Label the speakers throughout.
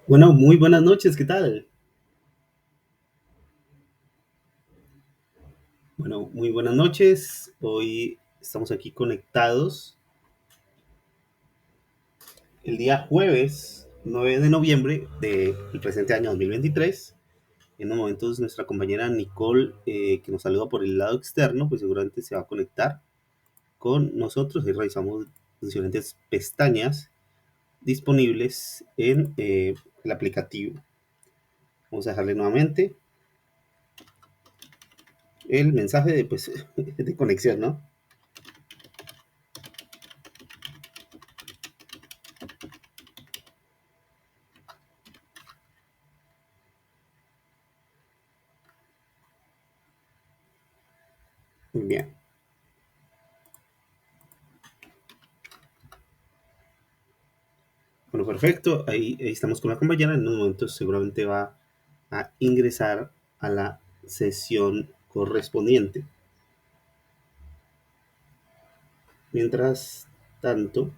Speaker 1: Bueno, muy buenas noches, ¿qué tal? Bueno, muy buenas noches. Hoy estamos aquí conectados el día jueves 9 de noviembre del presente año 2023. En unos momentos nuestra compañera Nicole, que nos saluda por el lado externo, pues seguramente se va a conectar con nosotros y revisamos las diferentes pestañas disponibles en el aplicativo. Vamos a dejarle nuevamente el mensaje de, pues, de conexión, ¿no? Muy bien. Bueno, perfecto. Ahí estamos con la compañera. En unos momentos seguramente va a ingresar a la sesión correspondiente. Mientras tanto,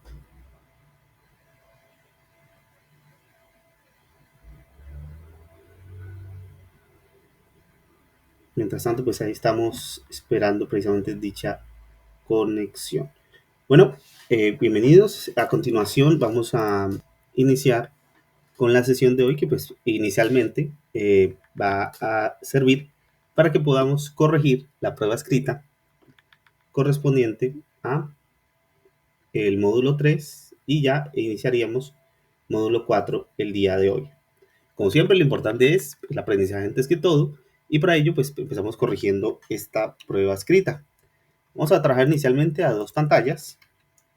Speaker 1: pues ahí estamos esperando precisamente dicha conexión. Bueno, bienvenidos. A continuación vamos a iniciar con la sesión de hoy que pues inicialmente va a servir para que podamos corregir la prueba escrita correspondiente a el módulo 3 y ya iniciaríamos módulo 4 el día de hoy. Como siempre, lo importante es el aprendizaje antes que todo y para ello pues empezamos corrigiendo esta prueba escrita. Vamos a trabajar inicialmente a dos pantallas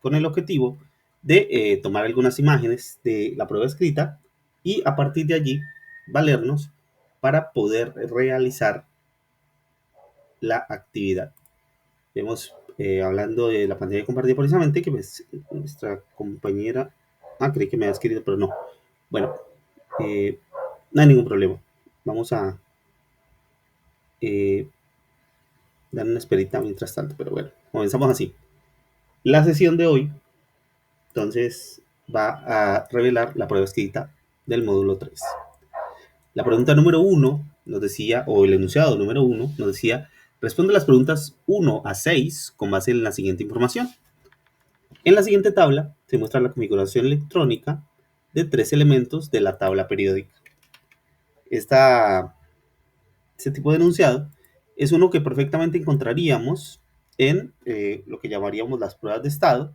Speaker 1: con el objetivo de tomar algunas imágenes de la prueba escrita y a partir de allí valernos para poder realizar la actividad. Vemos, hablando de la pantalla compartida precisamente, que pues, nuestra compañera... Ah, creí que me había escrito, pero no. Bueno, eh, no hay ningún problema. Vamos a eh, dar una esperita mientras tanto, pero bueno, comenzamos así. La sesión de hoy, entonces, va a revelar la prueba escrita del módulo 3. La pregunta número 1 nos decía, o el enunciado número 1 nos decía, responde las preguntas 1 a 6 con base en la siguiente información. En la siguiente tabla se muestra la configuración electrónica de tres elementos de la tabla periódica. Este tipo de enunciado es uno que perfectamente encontraríamos en lo que llamaríamos las pruebas de estado,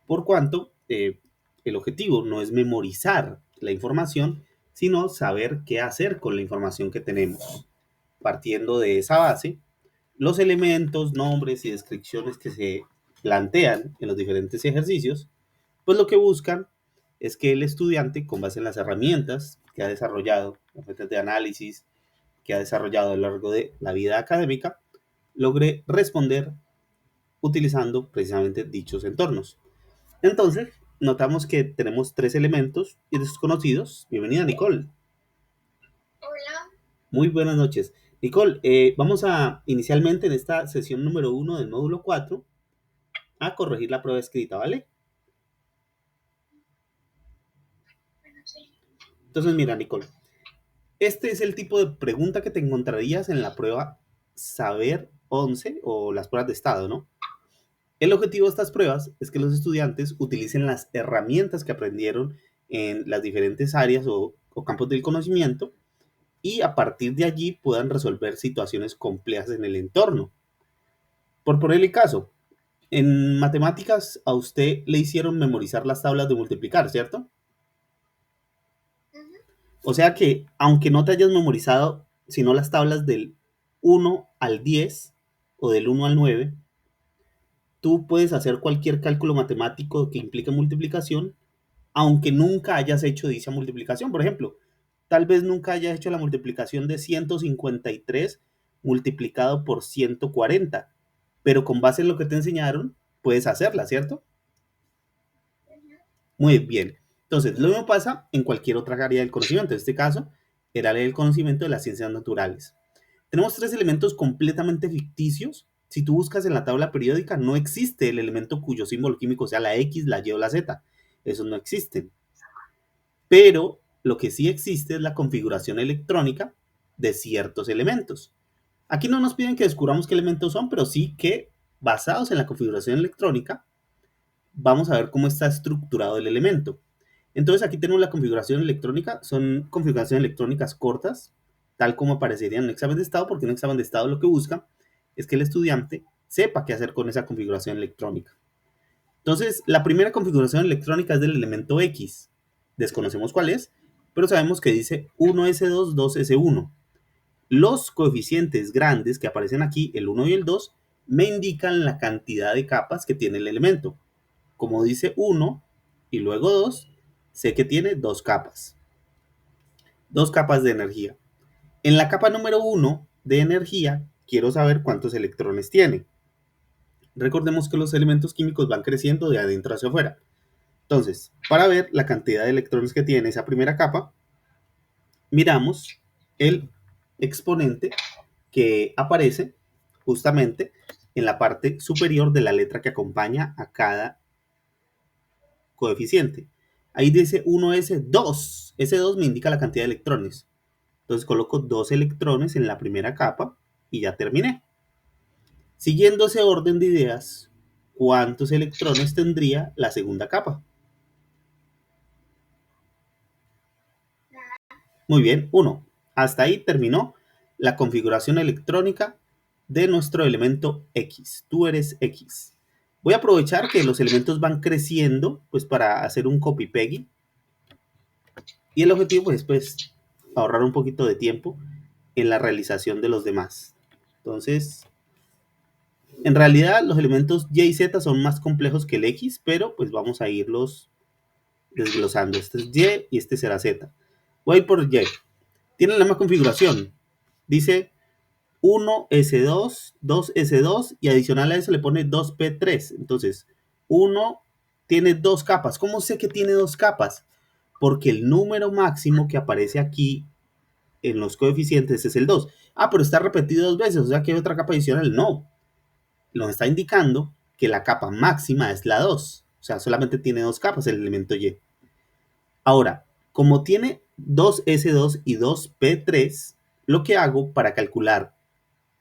Speaker 1: por cuanto el objetivo no es memorizar la información, sino saber qué hacer con la información que tenemos. Partiendo de esa base, los elementos, nombres y descripciones que se plantean en los diferentes ejercicios pues lo que buscan es que el estudiante, con base en las herramientas que ha desarrollado, las herramientas de análisis que ha desarrollado a lo largo de la vida académica, logre responder utilizando precisamente dichos entornos. Entonces, notamos que tenemos tres elementos desconocidos. Bienvenida, Nicole. Hola. Muy buenas noches. Nicole, vamos a inicialmente en esta sesión número 1 del módulo 4 a corregir la prueba escrita, ¿vale? Entonces, mira, Nicole, este es el tipo de pregunta que te encontrarías en la prueba Saber 11 o las pruebas de estado, ¿no? El objetivo de estas pruebas es que los estudiantes utilicen las herramientas que aprendieron en las diferentes áreas o campos del conocimiento y a partir de allí puedan resolver situaciones complejas en el entorno. Por ponerle caso, en matemáticas a usted le hicieron memorizar las tablas de multiplicar, ¿cierto? O sea que, aunque no te hayas memorizado, sino las tablas del 1 al 10 o del 1 al 9, tú puedes hacer cualquier cálculo matemático que implique multiplicación, aunque nunca hayas hecho dicha multiplicación. Por ejemplo, tal vez nunca hayas hecho la multiplicación de 153 multiplicado por 140, pero con base en lo que te enseñaron, puedes hacerla, ¿cierto? Muy bien. Entonces, lo mismo pasa en cualquier otra área del conocimiento. En este caso, era el área del conocimiento de las ciencias naturales. Tenemos tres elementos completamente ficticios. Si tú buscas en la tabla periódica, no existe el elemento cuyo símbolo químico sea la X, la Y o la Z. Esos no existen. Pero lo que sí existe es la configuración electrónica de ciertos elementos. Aquí no nos piden que descubramos qué elementos son, pero sí que basados en la configuración electrónica, vamos a ver cómo está estructurado el elemento. Entonces aquí tenemos la configuración electrónica, son configuraciones electrónicas cortas, tal como aparecería en un examen de estado, porque en un examen de estado lo que busca es que el estudiante sepa qué hacer con esa configuración electrónica. Entonces, la primera configuración electrónica es del elemento X. Desconocemos cuál es, pero sabemos que dice 1s2, 2s1. Los coeficientes grandes que aparecen aquí, el 1 y el 2, me indican la cantidad de capas que tiene el elemento. Como dice 1 y luego 2, sé que tiene dos capas. Dos capas de energía. En la capa número 1 de energía, quiero saber cuántos electrones tiene. Recordemos que los elementos químicos van creciendo de adentro hacia afuera. Entonces, para ver la cantidad de electrones que tiene esa primera capa, miramos el exponente que aparece justamente en la parte superior de la letra que acompaña a cada coeficiente. Ahí dice 1s2. Ese 2 me indica la cantidad de electrones. Entonces coloco 2 electrones en la primera capa y ya terminé. Siguiendo ese orden de ideas, ¿cuántos electrones tendría la segunda capa? Muy bien, 1. Hasta ahí terminó la configuración electrónica de nuestro elemento X. Tú eres X. Voy a aprovechar que los elementos van creciendo pues para hacer un copy-peggy. Y el objetivo es pues ahorrar un poquito de tiempo en la realización de los demás. Entonces, en realidad los elementos Y y Z son más complejos que el X, pero pues vamos a irlos desglosando. Este es Y y este será Z. Voy a ir por Y. Tienen la misma configuración. Dice 1s2, 2s2 y adicional a eso le pone 2p3. Entonces, 1 tiene dos capas. ¿Cómo sé que tiene dos capas? Porque el número máximo que aparece aquí en los coeficientes es el 2. Ah, pero está repetido dos veces, o sea que hay otra capa adicional. No, nos está indicando que la capa máxima es la 2. O sea, solamente tiene dos capas el elemento Y. Ahora, como tiene 2s2 y 2p3, lo que hago para calcular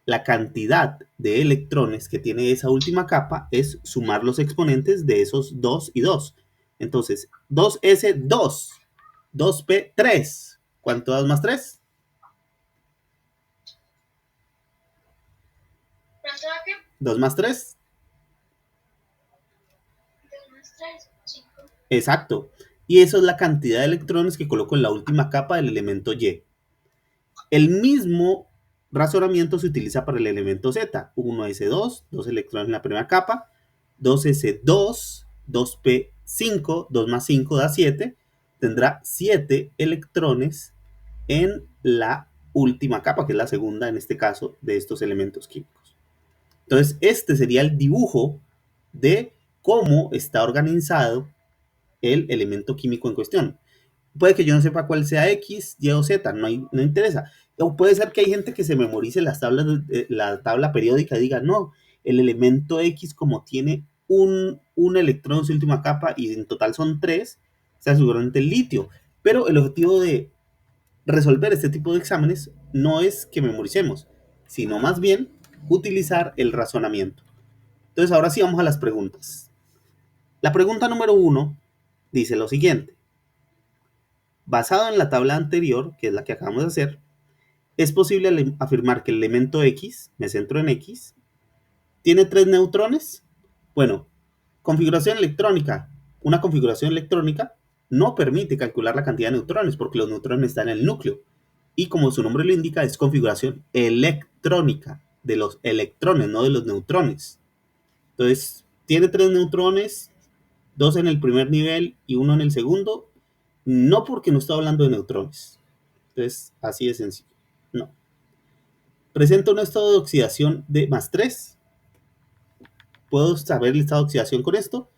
Speaker 1: la cantidad de electrones que tiene esa última capa es sumar los exponentes de esos 2 y 2. Entonces, 2s2, 2p3. ¿Cuánto das más 3?
Speaker 2: ¿Cuánto da qué?
Speaker 1: 2 más 3.
Speaker 2: 2 más 3, 5.
Speaker 1: Exacto. Y eso es la cantidad de electrones que coloco en la última capa del elemento Y. El mismo razonamiento se utiliza para el elemento Z. 1s2, 2 electrones en la primera capa, 2s2, 2p5, 2 más 5 da 7. Tendrá 7 electrones en la última capa, que es la segunda en este caso de estos elementos químicos. Entonces, este sería el dibujo de cómo está organizado el elemento químico en cuestión. Puede que yo no sepa cuál sea X, Y o Z, no interesa. O puede ser que hay gente que se memorice las tablas, la tabla periódica y diga, no, el elemento X como tiene un electrón en su última capa y en total son 3, sea seguramente el litio. Pero el objetivo de resolver este tipo de exámenes no es que memoricemos, sino más bien utilizar el razonamiento. Entonces ahora sí vamos a las preguntas. La pregunta número 1 dice lo siguiente. Basado en la tabla anterior, que es la que acabamos de hacer, es posible afirmar que el elemento X, me centro en X, tiene 3 neutrones. Bueno, configuración electrónica. Una configuración electrónica no permite calcular la cantidad de neutrones porque los neutrones están en el núcleo. Y como su nombre lo indica, es configuración electrónica de los electrones, no de los neutrones. Entonces, tiene 3 neutrones, 2 en el primer nivel y 1 en el segundo, no porque no está hablando de neutrones. Entonces, así de sencillo. No. Presenta un estado de oxidación de más 3. ¿Puedo saber el estado de oxidación con esto?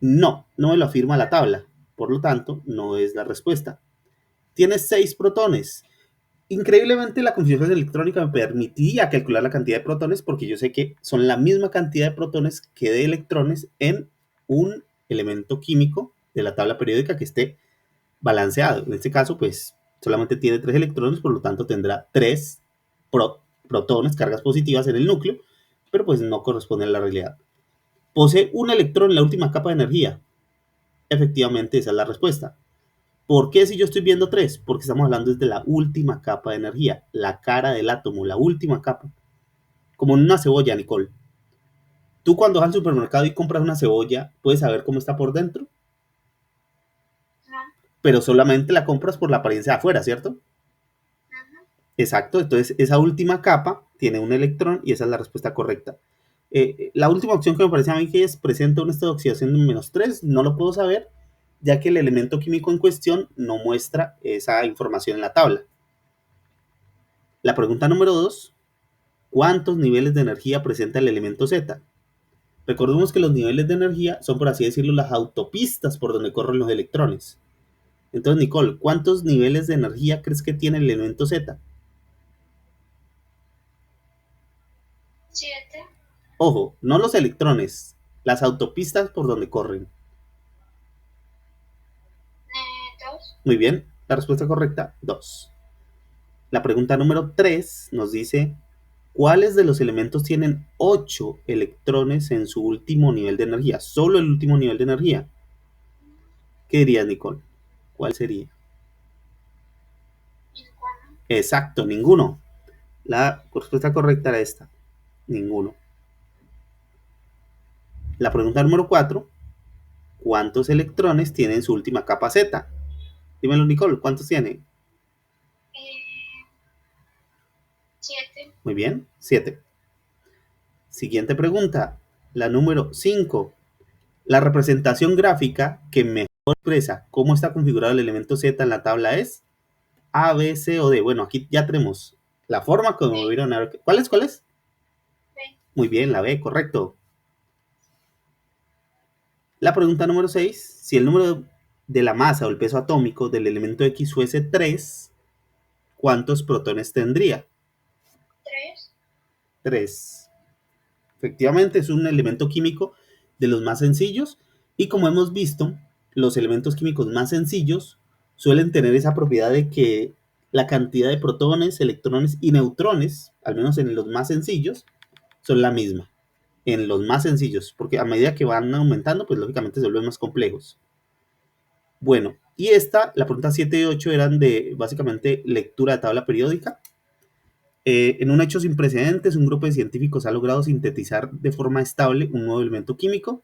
Speaker 1: No, no me lo afirma la tabla. Por lo tanto, no es la respuesta. Tiene 6 protones. Increíblemente, la configuración electrónica me permitía calcular la cantidad de protones porque yo sé que son la misma cantidad de protones que de electrones en un elemento químico de la tabla periódica que esté balanceado. En este caso, pues solamente tiene 3 electrones, por lo tanto tendrá 3 protones, cargas positivas en el núcleo, pero pues no corresponde a la realidad. ¿Posee un electrón en la última capa de energía? Efectivamente, esa es la respuesta. ¿Por qué si yo estoy viendo 3? Porque estamos hablando desde la última capa de energía, la cara del átomo, la última capa. Como en una cebolla, Nicole. Tú cuando vas al supermercado y compras una cebolla, ¿puedes saber cómo está por dentro?
Speaker 2: No.
Speaker 1: Pero solamente la compras por la apariencia de afuera, ¿cierto?
Speaker 2: Ajá.
Speaker 1: Exacto, entonces esa última capa tiene un electrón y esa es la respuesta correcta. La última opción que me parece a mí que es presenta un estado de oxidación de -3, no lo puedo saber, ya que el elemento químico en cuestión no muestra esa información en la tabla. La pregunta número 2, ¿cuántos niveles de energía presenta el elemento Z? Recordemos que los niveles de energía son, por así decirlo, las autopistas por donde corren los electrones. Entonces, Nicole, ¿cuántos niveles de energía crees que tiene el elemento Z?
Speaker 2: 7.
Speaker 1: Ojo, no los electrones, las autopistas por donde corren.
Speaker 2: 2.
Speaker 1: Muy bien, la respuesta correcta, 2. La pregunta número 3 nos dice, ¿cuáles de los elementos tienen 8 electrones en su último nivel de energía? Solo el último nivel de energía. ¿Qué dirías, Nicole? ¿Cuál sería?
Speaker 2: Ninguno.
Speaker 1: Exacto, ninguno. La respuesta correcta era esta, ninguno. La pregunta número 4, ¿cuántos electrones tiene en su última capa Z? Dímelo, Nicole, ¿cuántos tiene?
Speaker 2: 7.
Speaker 1: Muy bien, 7. Siguiente pregunta, la número 5. La representación gráfica que mejor expresa cómo está configurado el elemento Z en la tabla es A, B, C o D. Bueno, aquí ya tenemos la forma como
Speaker 2: B.
Speaker 1: vieron. ¿Cuál es? ¿Cuál es?
Speaker 2: B.
Speaker 1: Muy bien, la B, correcto. La pregunta número 6. Si el número de la masa o el peso atómico del elemento X fuese 3, ¿cuántos protones tendría?
Speaker 2: 3.
Speaker 1: 3. Efectivamente, es un elemento químico de los más sencillos y como hemos visto, los elementos químicos más sencillos suelen tener esa propiedad de que la cantidad de protones, electrones y neutrones, al menos en los más sencillos, son la misma. En los más sencillos, porque a medida que van aumentando, pues lógicamente se vuelven más complejos. Bueno, y la pregunta 7 y 8 eran de básicamente lectura de tabla periódica. En un hecho sin precedentes, un grupo de científicos ha logrado sintetizar de forma estable un nuevo elemento químico.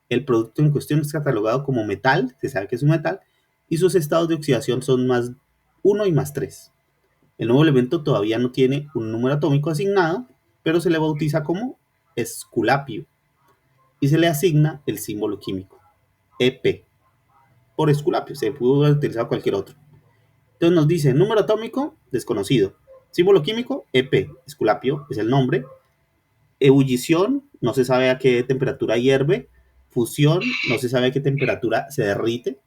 Speaker 1: El producto en cuestión es catalogado como metal, se sabe que es un metal, y sus estados de oxidación son +1 y +3. El nuevo elemento todavía no tiene un número atómico asignado, pero se le bautiza como esculapio y se le asigna el símbolo químico, EP, por esculapio, se pudo haber utilizado cualquier otro. Entonces nos dice número atómico desconocido, símbolo químico EP, esculapio es el nombre, ebullición, no se sabe a qué temperatura hierve, fusión, no se sabe a qué temperatura se derrite,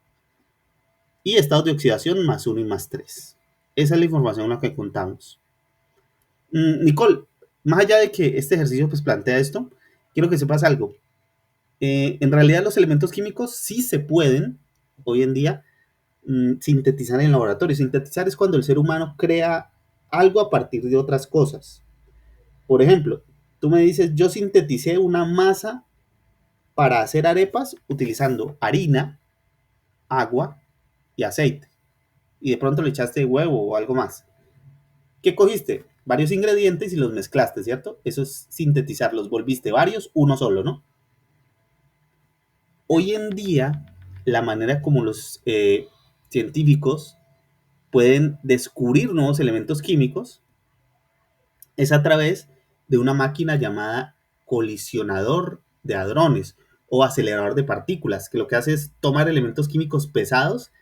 Speaker 1: y estados de oxidación +1 y +3. Esa es la información con la que contamos. Nicole, más allá de que este ejercicio pues plantea esto, quiero que sepas algo. En realidad los elementos químicos sí se pueden, hoy en día, sintetizar en laboratorio. Sintetizar es cuando el ser humano crea algo a partir de otras cosas. Por ejemplo, tú me dices, yo sinteticé una masa para hacer arepas utilizando harina, agua y aceite. Y de pronto le echaste huevo o algo más. ¿Qué cogiste? Varios ingredientes y los mezclaste, ¿cierto? Eso es sintetizar, los volviste varios, uno solo, ¿no? Hoy en día, la manera como los científicos pueden descubrir nuevos elementos químicos es a través de una máquina llamada colisionador de hadrones o acelerador de partículas, que lo que hace es tomar elementos químicos pesados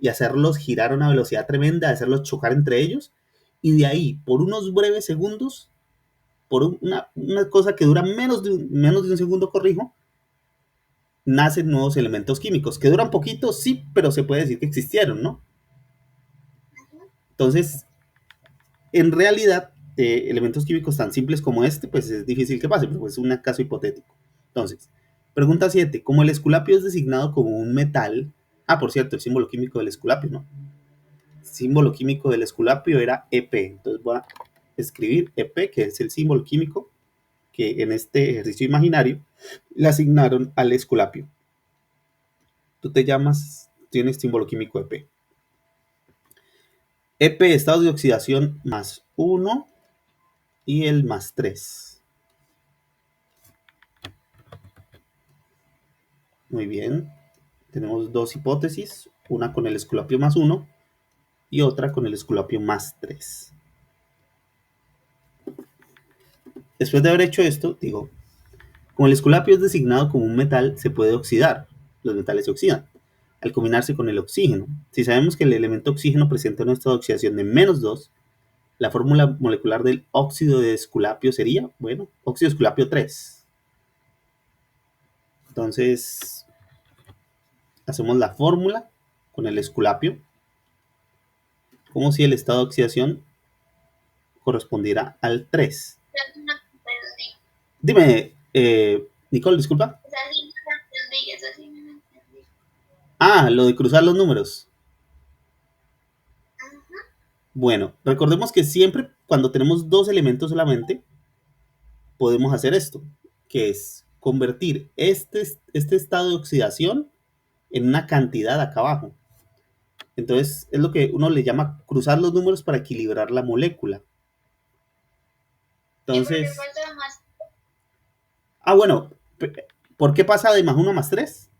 Speaker 1: y hacerlos girar a una velocidad tremenda, hacerlos chocar entre ellos, y de ahí, por unos breves segundos, por una cosa que dura menos de un segundo, corrijo, nacen nuevos elementos químicos, que duran poquito, sí, pero se puede decir que existieron, ¿no? Entonces, en realidad, elementos químicos tan simples como este, pues es difícil que pase, pero es un caso hipotético. Entonces, pregunta 7. Como el esculapio es designado como un metal, Ah, por cierto, el símbolo químico del esculapio, ¿no? El símbolo químico del esculapio era EP. Entonces voy a escribir EP, que es el símbolo químico que en este ejercicio imaginario le asignaron al esculapio. Tú te llamas, tienes símbolo químico EP. EP, estado de oxidación más 1 y el más 3. Muy bien. Tenemos dos hipótesis, una con el esculapio más 1 y otra con el esculapio más 3. Después de haber hecho esto, digo, como el esculapio es designado como un metal, se puede oxidar. Los metales se oxidan al combinarse con el oxígeno. Si sabemos que el elemento oxígeno presenta un estado de oxidación de -2, la fórmula molecular del óxido de esculapio sería, bueno, óxido de esculapio 3. Entonces, hacemos la fórmula con el esculapio, como si el estado de oxidación correspondiera al 3.
Speaker 2: Esa sí no la entendí.
Speaker 1: Dime, Nicole, disculpa.
Speaker 2: Esa sí no la entendí, esa sí no la entendí.
Speaker 1: Ah, lo de cruzar los números.
Speaker 2: Ujú.
Speaker 1: Bueno, recordemos que siempre cuando tenemos dos elementos solamente, podemos hacer esto, que es convertir este estado de oxidación en una cantidad acá abajo. Entonces, es lo que uno le llama cruzar los números para equilibrar la molécula.
Speaker 2: ¿Y por qué
Speaker 1: Entonces,
Speaker 2: falta más?
Speaker 1: bueno, ¿por qué pasa de más 1 a más 3?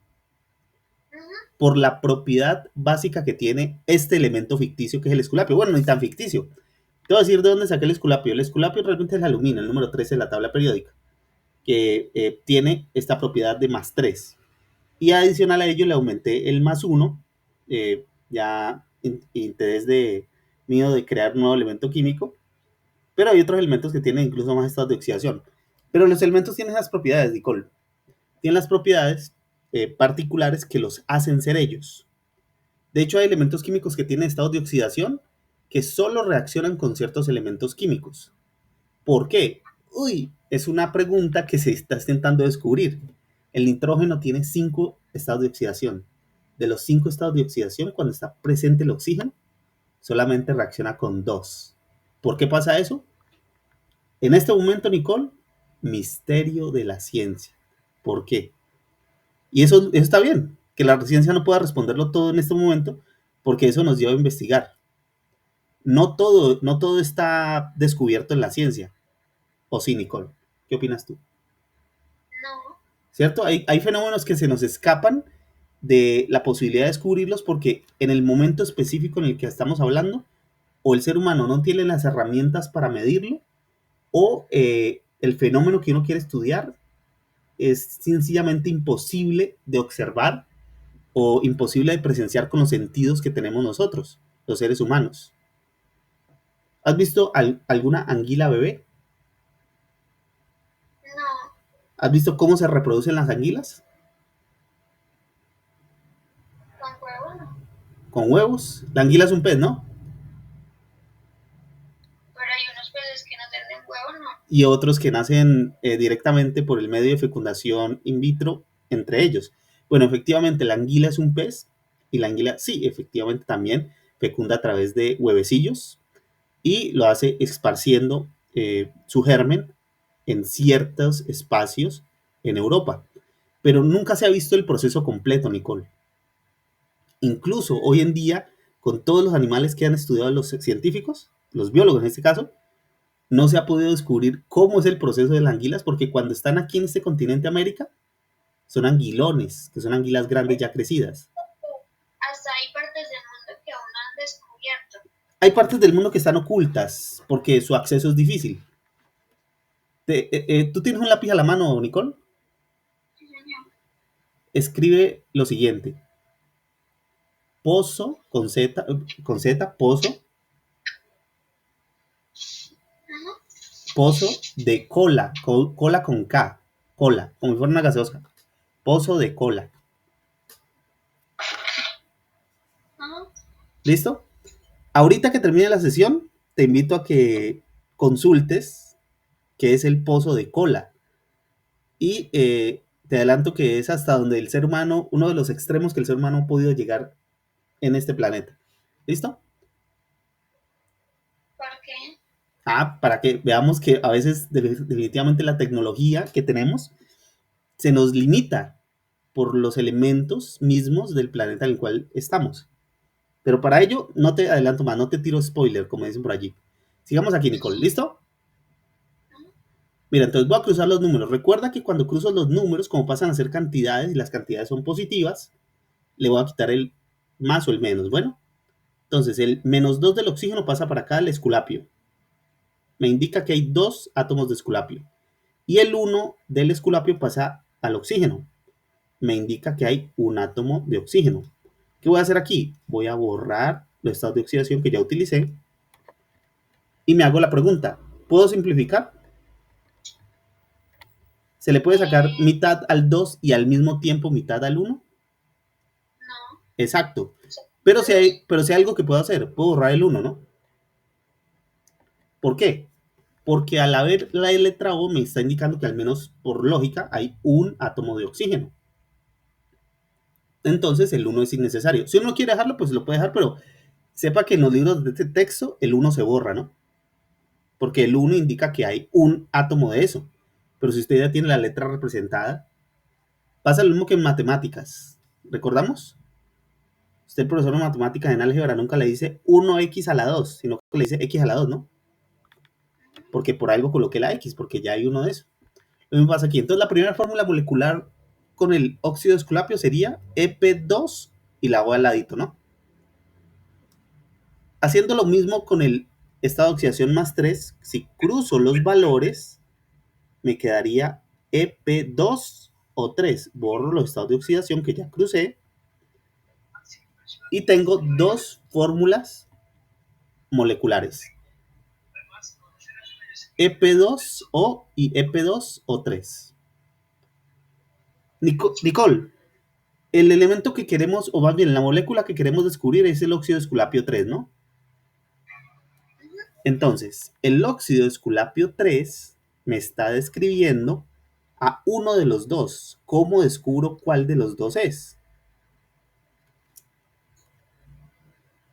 Speaker 2: Ujú.
Speaker 1: Por la propiedad básica que tiene este elemento ficticio que es el esculapio. Bueno, ni tan ficticio. Te voy a decir de dónde saqué el esculapio. El esculapio realmente es el aluminio, el número 13 de la tabla periódica, que tiene esta propiedad de más 3. Y adicional a ello le aumenté el más 1, ya interés de mío de crear un nuevo elemento químico, pero hay otros elementos que tienen incluso más estados de oxidación. Pero los elementos tienen esas propiedades, Nicole. Tienen las propiedades particulares que los hacen ser ellos. De hecho, hay elementos químicos que tienen estados de oxidación que solo reaccionan con ciertos elementos químicos. ¿Por qué? Uy, es una pregunta que se está intentando descubrir. El nitrógeno tiene 5 estados de oxidación. De los 5 estados de oxidación, cuando está presente el oxígeno, solamente reacciona con 2. ¿Por qué pasa eso? En este momento, Nicole, misterio de la ciencia. ¿Por qué? Y eso está bien, que la ciencia no pueda responderlo todo en este momento, porque eso nos lleva a investigar. No todo está descubierto en la ciencia. ¿O sí, Nicole? ¿Qué opinas tú?
Speaker 2: No.
Speaker 1: ¿Cierto? Hay fenómenos que se nos escapan de la posibilidad de descubrirlos porque en el momento específico en el que estamos hablando, o el ser humano no tiene las herramientas para medirlo, o el fenómeno que uno quiere estudiar es sencillamente imposible de observar o imposible de presenciar con los sentidos que tenemos nosotros, los seres humanos. ¿Has visto alguna anguila bebé?
Speaker 2: No.
Speaker 1: ¿Has visto cómo se reproducen las anguilas?
Speaker 2: Con huevo no.
Speaker 1: Con huevos. La anguila es un pez, ¿no?
Speaker 2: Pero hay unos peces que no tienen huevo, no.
Speaker 1: Y otros que nacen directamente por el medio de fecundación in vitro entre ellos. Bueno, efectivamente, la anguila es un pez y la anguila, sí, efectivamente también fecunda a través de huevecillos y lo hace esparciendo su germen en ciertos espacios en Europa. Pero nunca se ha visto el proceso completo, Nicole. Incluso hoy en día, con todos los animales que han estudiado los científicos, los biólogos en este caso, no se ha podido descubrir cómo es el proceso de las anguilas, porque cuando están aquí en este continente América, son anguilones, que son anguilas grandes ya crecidas.
Speaker 2: Hasta hay partes del mundo que aún no han descubierto.
Speaker 1: Hay partes del mundo que están ocultas, porque su acceso es difícil. ¿Tú tienes un lápiz a la mano, Nicole?
Speaker 2: Sí, señor.
Speaker 1: Escribe lo siguiente. Pozo, con Z, pozo,
Speaker 2: Ujú.
Speaker 1: pozo de cola, cola con K, cola, como si fuera una gaseosa. Pozo de cola.
Speaker 2: Ujú.
Speaker 1: ¿Listo? Ahorita que termine la sesión, te invito a que consultes qué es el pozo de cola y Te adelanto que es hasta donde el ser humano, uno de los extremos que el ser humano ha podido llegar en este planeta. ¿Listo?
Speaker 2: ¿Por qué?
Speaker 1: Para que veamos que a veces definitivamente la tecnología que tenemos se nos limita por los elementos mismos del planeta en el cual estamos. Pero para ello, no te adelanto más, no te tiro spoiler, como dicen por allí. Sigamos aquí, Nicole. ¿Listo? Mira, entonces voy a cruzar los números. Recuerda que cuando cruzo los números, como pasan a ser cantidades y las cantidades son positivas, le voy a quitar el más o el menos. Bueno, entonces el -2 del oxígeno pasa para acá al esculapio. Me indica que hay 2 átomos de esculapio. Y el 1 del esculapio pasa al oxígeno. Me indica que hay un átomo de oxígeno. ¿Qué voy a hacer aquí? Voy a borrar los estados de oxidación que ya utilicé y me hago la pregunta, ¿puedo simplificar? ¿Se le puede sacar mitad al 2 y al mismo tiempo mitad al 1?
Speaker 2: No.
Speaker 1: Exacto. Pero si hay algo que puedo hacer, puedo borrar el 1, ¿no? ¿Por qué? Porque al haber la letra O me está indicando que al menos por lógica hay un átomo de oxígeno. Entonces el 1 es innecesario. Si uno quiere dejarlo, pues lo puede dejar, pero sepa que en los libros de este texto el 1 se borra, ¿no? Porque el 1 indica que hay un átomo de eso. Pero si usted ya tiene la letra representada, pasa lo mismo que en matemáticas. ¿Recordamos? Usted, el profesor de matemáticas en álgebra, nunca le dice 1x a la 2, sino que le dice x a la 2, ¿no? Porque por algo coloqué la x, porque ya hay uno de eso. Lo mismo pasa aquí. Entonces, la primera fórmula molecular con el óxido de esculapio sería EP2 y la O al ladito, ¿no? Haciendo lo mismo con el estado de oxidación más 3, si cruzo los valores, me quedaría EP2 o 3. Borro los estados de oxidación que ya crucé y tengo dos fórmulas moleculares. EP2O y EP2O3. Nicole, el elemento que queremos, o más bien la molécula que queremos descubrir es el óxido de esculapio 3, ¿no? Entonces, el óxido de esculapio 3 me está describiendo a uno de los dos. ¿Cómo descubro cuál de los dos es?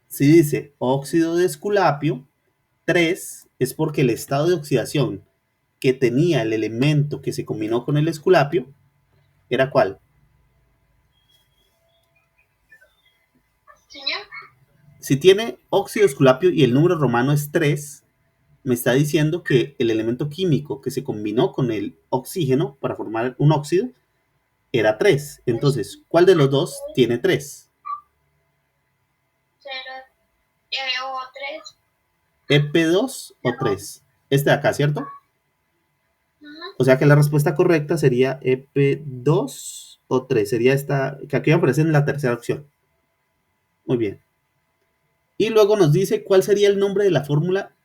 Speaker 1: Si dice óxido de esculapio 3, es porque el estado de oxidación que tenía el elemento que se combinó con el esculapio era ¿cuál?
Speaker 2: Señor.
Speaker 1: Si tiene óxido de esculapio y el número romano es 3, me está diciendo que el elemento químico que se combinó con el oxígeno para formar un óxido era 3. Entonces, ¿cuál de los dos tiene 3?
Speaker 2: 0 o 3.
Speaker 1: EP2 o 3. Este de acá, ¿cierto? O sea que la respuesta correcta sería EP2 o 3. Sería esta, que aquí aparece en la tercera opción. Muy bien. Y luego nos dice cuál sería el nombre de la fórmula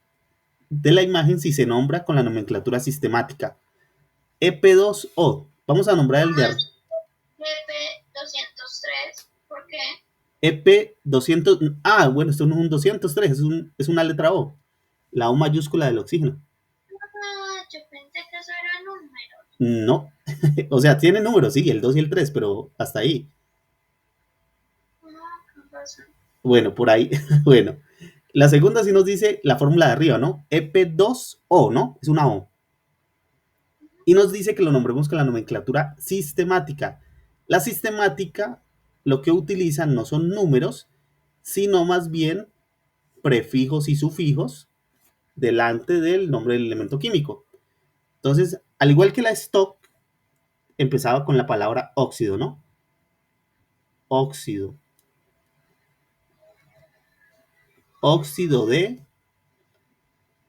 Speaker 1: de la imagen si se nombra con la nomenclatura sistemática. EP2O. Vamos a nombrar el de
Speaker 2: EP203. ¿Por qué?
Speaker 1: EP200. Bueno, esto no es un 203, es una letra O. La O mayúscula del oxígeno.
Speaker 2: Yo pensé que eso era número.
Speaker 1: No. O sea, tiene números, sí, el 2 y el 3, pero hasta ahí. Bueno, por ahí. Bueno. La segunda sí nos dice la fórmula de arriba, ¿no? EP2O, ¿no? Es una O. Y nos dice que lo nombremos con la nomenclatura sistemática. La sistemática lo que utiliza no son números, sino más bien prefijos y sufijos delante del nombre del elemento químico. Entonces, al igual que la stock, empezaba con la palabra óxido, ¿no? Óxido. Óxido de...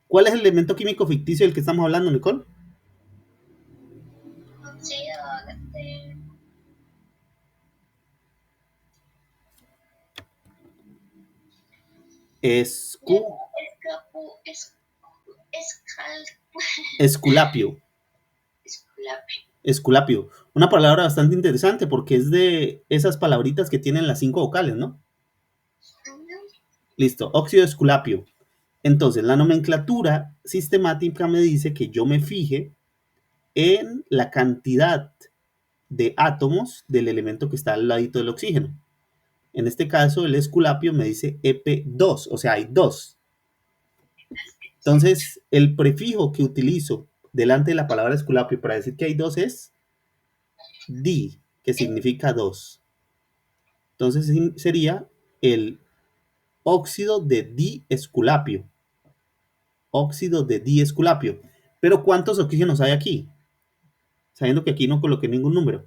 Speaker 1: ¿Cuál es el elemento químico ficticio del que estamos hablando, Nicole?
Speaker 2: Óxido de...
Speaker 1: Esculapio. Esculapio. Una palabra bastante interesante porque es de esas palabritas que tienen las 5 vocales, ¿no? Listo, óxido de esculapio. Entonces, la nomenclatura sistemática me dice que yo me fije en la cantidad de átomos del elemento que está al ladito del oxígeno. En este caso, el esculapio me dice EP2, o sea, hay dos. Entonces, el prefijo que utilizo delante de la palabra esculapio para decir que hay dos es di, que significa dos. Entonces sería el óxido de diesculapio. Óxido de diesculapio. Pero ¿cuántos oxígenos hay aquí? Sabiendo que aquí no coloqué ningún número.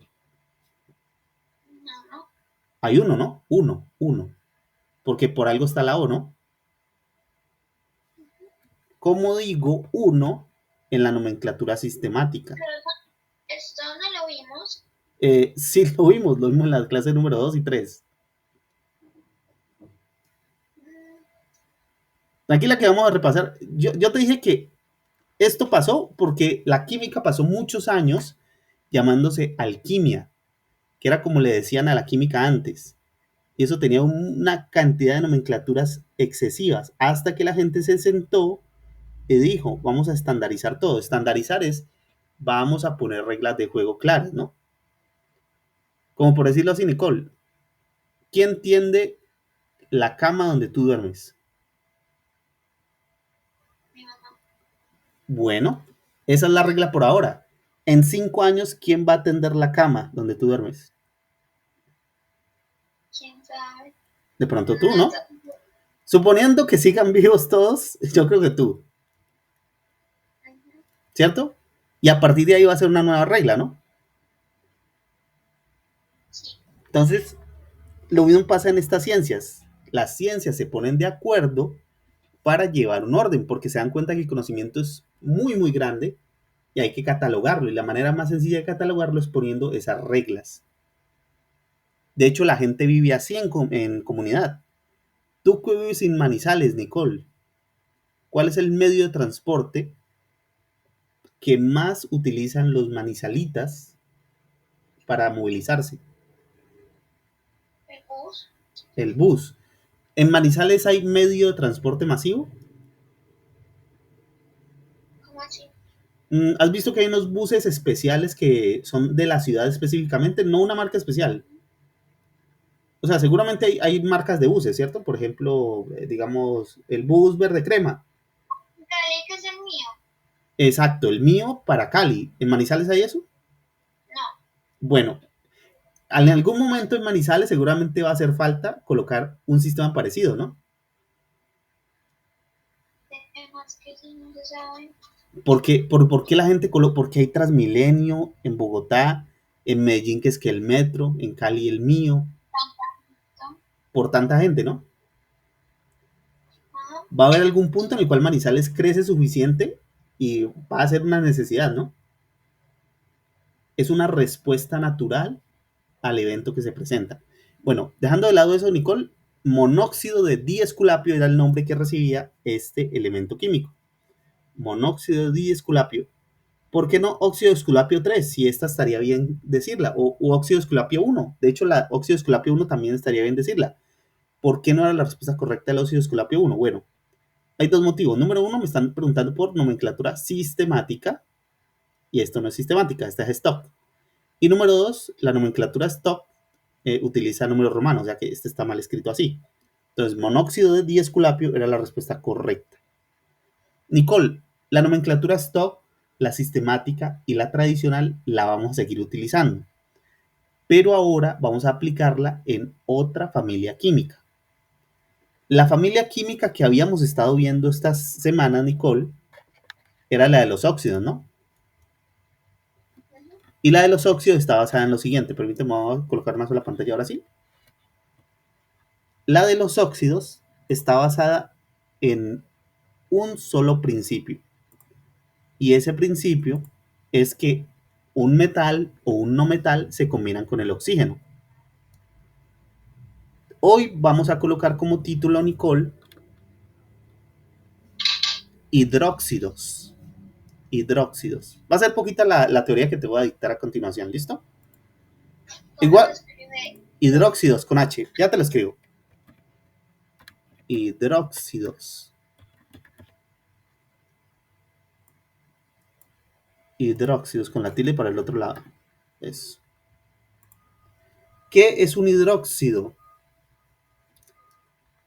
Speaker 2: No.
Speaker 1: Hay uno, ¿no? Uno. Porque por algo está la O, ¿no? ¿Cómo digo uno en la nomenclatura sistemática?
Speaker 2: Pero esto no lo vimos.
Speaker 1: Sí, lo vimos en la clase número 2 y 3. Aquí la que vamos a repasar. Yo te dije que esto pasó porque la química pasó muchos años llamándose alquimia, que era como le decían a la química antes. Y eso tenía una cantidad de nomenclaturas excesivas, hasta que la gente se sentó y dijo, vamos a estandarizar todo. Estandarizar es, vamos a poner reglas de juego claras, ¿no? Como por decirlo así, Nicole, ¿quién tiende la cama donde tú duermes?
Speaker 2: Mi mamá.
Speaker 1: Bueno, esa es la regla por ahora. En 5 años, ¿quién va a tender la cama donde tú duermes?
Speaker 2: ¿Quién sabe?
Speaker 1: De pronto tú,
Speaker 2: No,
Speaker 1: ¿no? Suponiendo que sigan vivos todos, yo creo que tú, ¿cierto? Y a partir de ahí va a ser una nueva regla, ¿no?
Speaker 2: sí.
Speaker 1: Entonces, lo mismo pasa en estas ciencias. Las ciencias se ponen de acuerdo para llevar un orden, porque se dan cuenta que el conocimiento es muy, muy grande y hay que catalogarlo. Y la manera más sencilla de catalogarlo es poniendo esas reglas. De hecho, la gente vive así en comunidad. Tú que vives en Manizales, Nicole, ¿cuál es el medio de transporte que más utilizan los manizalitas para movilizarse?
Speaker 2: El bus.
Speaker 1: El bus. ¿En Manizales hay medio de transporte masivo?
Speaker 2: ¿Cómo así?
Speaker 1: ¿Has visto que hay unos buses especiales que son de la ciudad específicamente? No una marca especial. O sea, seguramente hay marcas de buses, ¿cierto? Por ejemplo, digamos, el bus verde crema.
Speaker 2: Dale, que es el mío.
Speaker 1: Exacto, el mío para Cali. ¿En Manizales hay eso?
Speaker 2: No.
Speaker 1: Bueno, en algún momento en Manizales seguramente va a hacer falta colocar un sistema parecido, ¿no?
Speaker 2: Temas que sí no se saben.
Speaker 1: ¿Por qué la gente coloca? Porque hay Transmilenio en Bogotá, en Medellín que es que el metro, en Cali el mío,
Speaker 2: ¿No?
Speaker 1: por tanta gente, ¿no?
Speaker 2: Ajá.
Speaker 1: Va a haber algún punto en el cual Manizales crece suficiente y va a ser una necesidad, ¿no? Es una respuesta natural al evento que se presenta. Bueno, dejando de lado eso, Nicole, monóxido de diesculapio era el nombre que recibía este elemento químico. Monóxido de diesculapio. ¿Por qué no óxido de esculapio 3? Si esta estaría bien decirla. O óxido de esculapio 1. De hecho, la óxido de esculapio 1 también estaría bien decirla. ¿Por qué no era la respuesta correcta el óxido de esculapio 1? Bueno, hay dos motivos. Número uno, me están preguntando por nomenclatura sistemática. Y esto no es sistemática, esta es stock. Y número dos, la nomenclatura stock utiliza números romanos, ya que este está mal escrito así. Entonces, monóxido de diesculapio era la respuesta correcta. Nicole, la nomenclatura stock, la sistemática y la tradicional la vamos a seguir utilizando. Pero ahora vamos a aplicarla en otra familia química. La familia química que habíamos estado viendo estas semanas, Nicole, era la de los óxidos, ¿no? Y la de los óxidos está basada en lo siguiente. Permíteme, vamos a colocar más en la pantalla ahora sí. La de los óxidos está basada en un solo principio. Y ese principio es que un metal o un no metal se combinan con el oxígeno. Hoy vamos a colocar como título, Nicole, hidróxidos. Hidróxidos. Va a ser poquita la teoría que te voy a dictar a continuación, ¿listo?
Speaker 2: ¿Cómo se
Speaker 1: Igual,
Speaker 2: escribe?
Speaker 1: hidróxidos con H, ya te lo escribo. Hidróxidos. Hidróxidos con la tilde para el otro lado. Eso. ¿Qué es un hidróxido?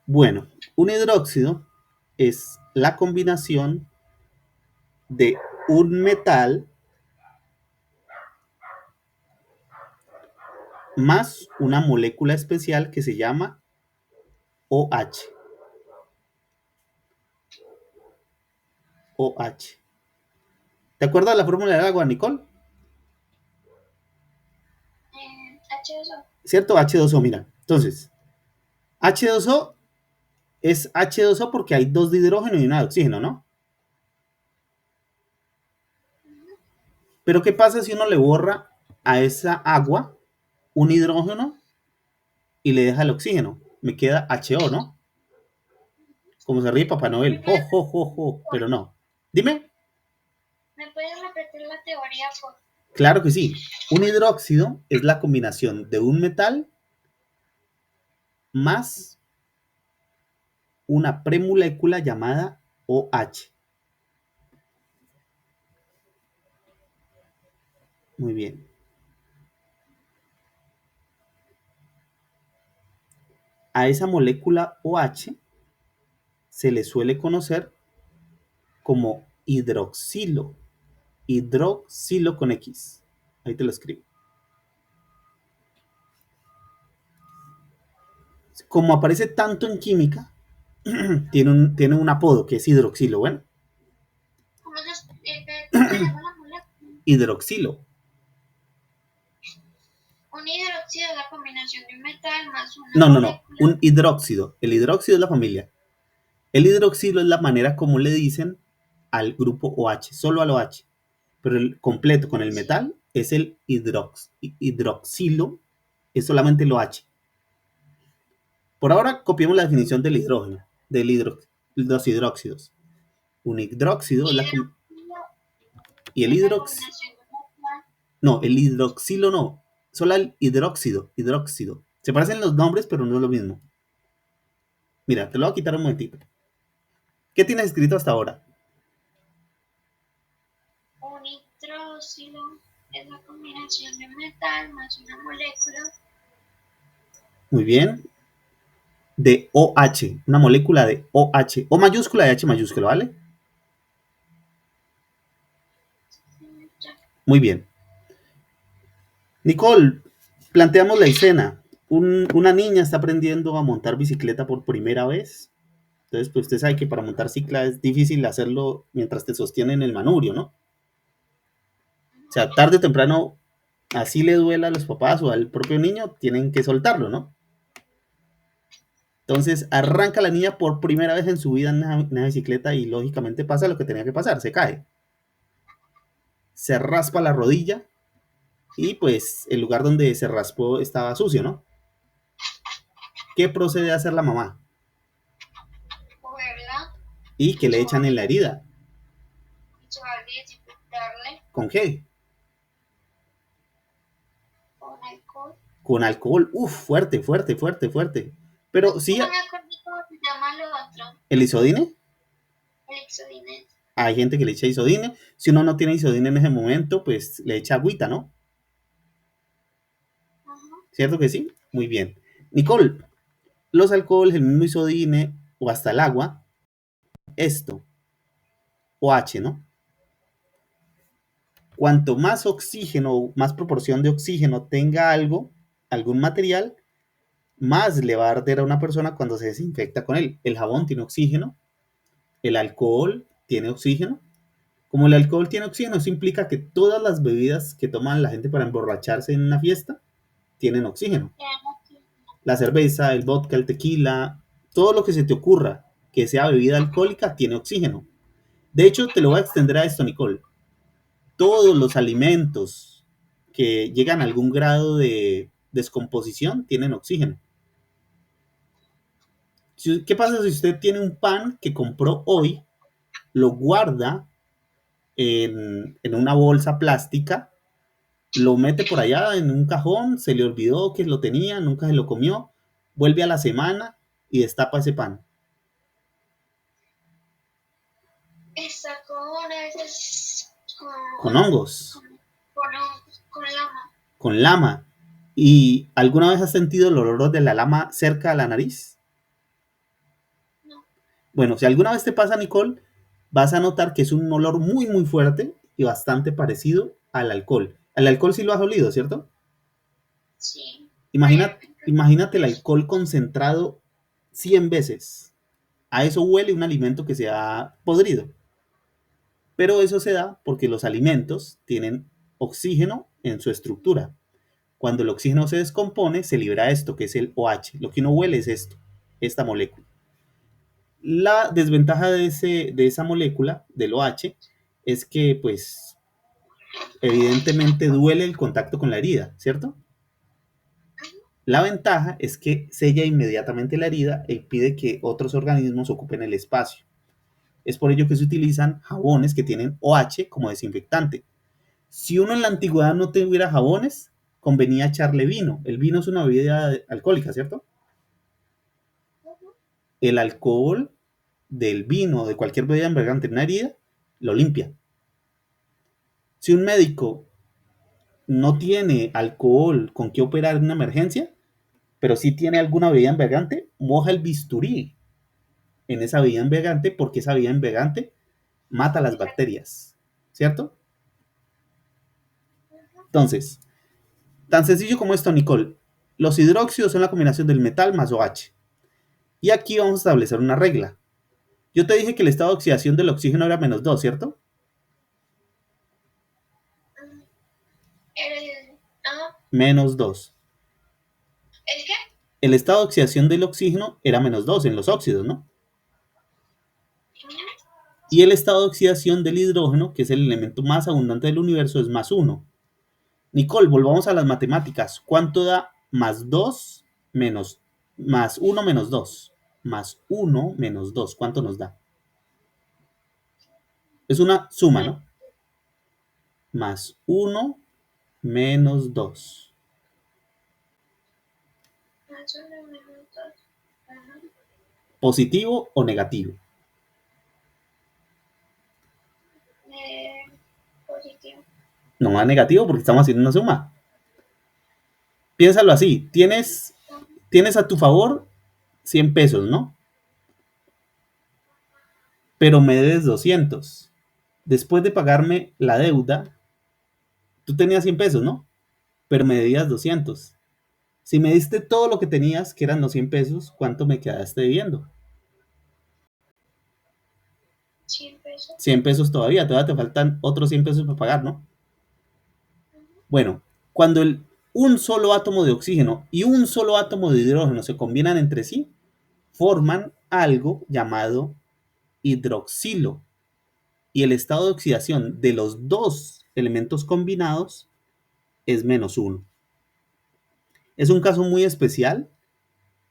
Speaker 1: Bueno, un hidróxido es la combinación de un metal más una molécula especial que se llama OH. OH. ¿Te acuerdas de la fórmula del agua, Nicole?
Speaker 2: H2O.
Speaker 1: ¿Cierto? H2O, mira. Entonces, H2O es H2O porque hay dos de hidrógeno y una de oxígeno, ¿no? Pero ¿qué pasa si uno le borra a esa agua un hidrógeno y le deja el oxígeno? Me queda HO, ¿no? Como se ríe Papá Noel. Jo, jo, jo, jo. Pero no. Dime.
Speaker 2: ¿Me puedes repetir la teoría, por
Speaker 1: Claro que sí. Un hidróxido es la combinación de un metal más una premolécula llamada OH. Muy bien. A esa molécula OH se le suele conocer como hidroxilo. Hidroxilo con X. Ahí te lo escribo. Como aparece tanto en química, tiene un apodo que es hidroxilo. Bueno,
Speaker 2: ¿Cómo se llama la molécula?
Speaker 1: hidroxilo.
Speaker 2: Un hidróxido es la combinación de un metal más una
Speaker 1: No, no, no.
Speaker 2: molécula.
Speaker 1: Un hidróxido. El hidróxido es la familia. El hidroxilo es la manera como le dicen al grupo OH, solo al OH. Pero el completo con el metal es el hidroxilo, es solamente el OH. Por ahora copiamos la definición del hidrógeno, los hidróxidos. Un hidróxido es la
Speaker 2: Hidróxido
Speaker 1: y el
Speaker 2: es la
Speaker 1: hidroxilo,
Speaker 2: combinación de un metal.
Speaker 1: no, el hidroxilo no, solo el hidróxido. Se parecen los nombres, pero no es lo mismo. Mira, te lo voy a quitar un momentito. ¿Qué tienes escrito hasta ahora?
Speaker 2: Un hidróxido es la combinación de un metal más una molécula.
Speaker 1: Muy bien. De OH, una molécula de OH, O mayúscula y H mayúscula, ¿vale? Muy bien. Nicole, planteamos la escena. Una niña está aprendiendo a montar bicicleta por primera vez. Entonces, pues usted sabe que para montar cicla es difícil hacerlo mientras te sostienen el manubrio, ¿no? O sea, tarde o temprano, así le duela a los papás o al propio niño, tienen que soltarlo, ¿no? Entonces, arranca la niña por primera vez en su vida en una bicicleta y lógicamente pasa lo que tenía que pasar, se cae. Se raspa la rodilla y pues el lugar donde se raspó estaba sucio, ¿no? ¿Qué procede a hacer la mamá?
Speaker 2: Cogerla,
Speaker 1: Y que le echan en la herida.
Speaker 2: enjuagarle y desinfectarle
Speaker 1: ¿Con qué?
Speaker 2: con alcohol.
Speaker 1: Con alcohol. Uf, fuerte, fuerte, fuerte, fuerte. Pero sí,
Speaker 2: No me acuerdo cómo se llama lo otro.
Speaker 1: el isodine.
Speaker 2: El exodinet.
Speaker 1: Hay gente que le echa isodine. Si uno no tiene isodine en ese momento, pues le echa agüita, ¿no? ¿Cierto que sí? Muy bien. Nicole, los alcoholes, el mismo isodine o hasta el agua, esto, OH, ¿no? Cuanto más oxígeno, más proporción de oxígeno tenga algo, algún material, más le va a arder a una persona cuando se desinfecta con él. El jabón tiene oxígeno, el alcohol tiene oxígeno. Como el alcohol tiene oxígeno, eso implica que todas las bebidas que toman la gente para emborracharse en una fiesta tienen oxígeno. La cerveza, el vodka, el tequila, todo lo que se te ocurra que sea bebida alcohólica tiene oxígeno. De hecho, te lo voy a extender a esto, Nicole. Todos los alimentos que llegan a algún grado de descomposición tienen oxígeno. ¿Qué pasa si usted tiene un pan que compró hoy, lo guarda en una bolsa plástica, lo mete por allá en un cajón, se le olvidó que lo tenía, nunca se lo comió, vuelve a la semana y destapa ese pan?
Speaker 2: Está con a veces
Speaker 1: Con hongos,
Speaker 2: con lama.
Speaker 1: con lama. ¿Y alguna vez has sentido el olor de la lama cerca de la nariz?
Speaker 2: no,
Speaker 1: Bueno, si alguna vez te pasa, Nicole, vas a notar que es un olor muy, muy fuerte y bastante parecido al alcohol. Al alcohol sí lo has olido, ¿cierto?
Speaker 2: sí,
Speaker 1: Imagina, imagínate el
Speaker 2: eso,
Speaker 1: alcohol concentrado 100 veces. A eso huele un alimento que se ha podrido. Pero eso se da porque los alimentos tienen oxígeno en su estructura. Cuando el oxígeno se descompone, se libera esto, que es el OH. Lo que uno huele es esto, esta molécula. La desventaja de esa molécula, del OH, es que, pues, evidentemente duele el contacto con la herida, ¿cierto? La ventaja es que sella inmediatamente la herida e impide que otros organismos ocupen el espacio. Es por ello que se utilizan jabones que tienen OH como desinfectante. Si uno en la antigüedad no tuviera jabones, convenía echarle vino. El vino es una bebida alcohólica, ¿cierto?
Speaker 2: ujú,
Speaker 1: El alcohol del vino, de cualquier bebida embriagante en una herida, lo limpia. Si un médico no tiene alcohol con que operar en una emergencia, pero sí tiene alguna bebida embriagante, moja el bisturí en esa bebida embriagante porque esa bebida embriagante mata las bacterias, ¿cierto?
Speaker 2: ujú.
Speaker 1: Entonces, tan sencillo como esto, Nicole, los hidróxidos son la combinación del metal más OH. Y aquí vamos a establecer una regla. Yo te dije que el estado de oxidación del oxígeno era -2, ¿cierto?
Speaker 2: Mm, ajá,
Speaker 1: -2.
Speaker 2: ¿el qué?
Speaker 1: El estado de oxidación del oxígeno era -2 en los óxidos, ¿no?
Speaker 2: Ujú.
Speaker 1: Y el estado de oxidación del hidrógeno, que es el elemento más abundante del universo, es +1. Nicole, volvamos a las matemáticas. ¿Cuánto da +2 menos +1 menos 2? +1 menos 2, ¿cuánto nos da? Es una suma,
Speaker 2: Me-
Speaker 1: ¿no? +1 menos 2.
Speaker 2: Más uno menos dos. Ajá.
Speaker 1: ¿Positivo o negativo?
Speaker 2: Positivo.
Speaker 1: No más negativo porque estamos haciendo una suma. Piénsalo así. Tienes a tu favor 100 pesos, ¿no? Pero me debes 200. Después de pagarme la deuda, tú tenías 100 pesos, ¿no? Pero me debías 200. Si me diste todo lo que tenías, que eran los 100 pesos, ¿cuánto me quedaste debiendo?
Speaker 2: 100 pesos.
Speaker 1: 100 pesos todavía te faltan otros 100 pesos para pagar, ¿no?
Speaker 2: Ujú.
Speaker 1: Bueno, cuando un solo átomo de oxígeno y un solo átomo de hidrógeno se combinan entre sí, forman algo llamado hidroxilo. Y el estado de oxidación de los dos elementos combinados es -1. Es un caso muy especial